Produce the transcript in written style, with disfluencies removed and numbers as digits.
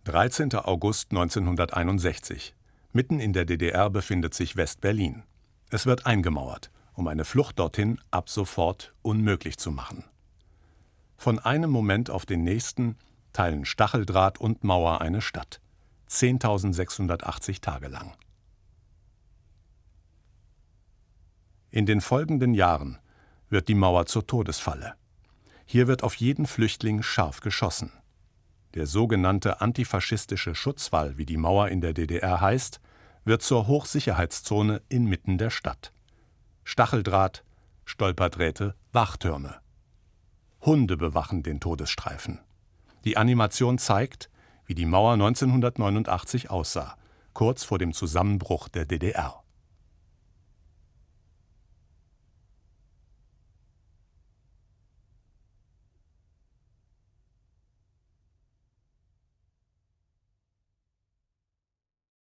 13. August 1961. Mitten in der DDR befindet sich West-Berlin. Es wird eingemauert, um eine Flucht dorthin ab sofort unmöglich zu machen. Von einem Moment auf den nächsten teilen Stacheldraht und Mauer eine Stadt. 10.680 Tage lang. In den folgenden Jahren wird die Mauer zur Todesfalle. Hier wird auf jeden Flüchtling scharf geschossen. Der sogenannte antifaschistische Schutzwall, wie die Mauer in der DDR heißt, wird zur Hochsicherheitszone inmitten der Stadt. Stacheldraht, Stolperdrähte, Wachtürme. Hunde bewachen den Todesstreifen. Die Animation zeigt, wie die Mauer 1989 aussah, kurz vor dem Zusammenbruch der DDR.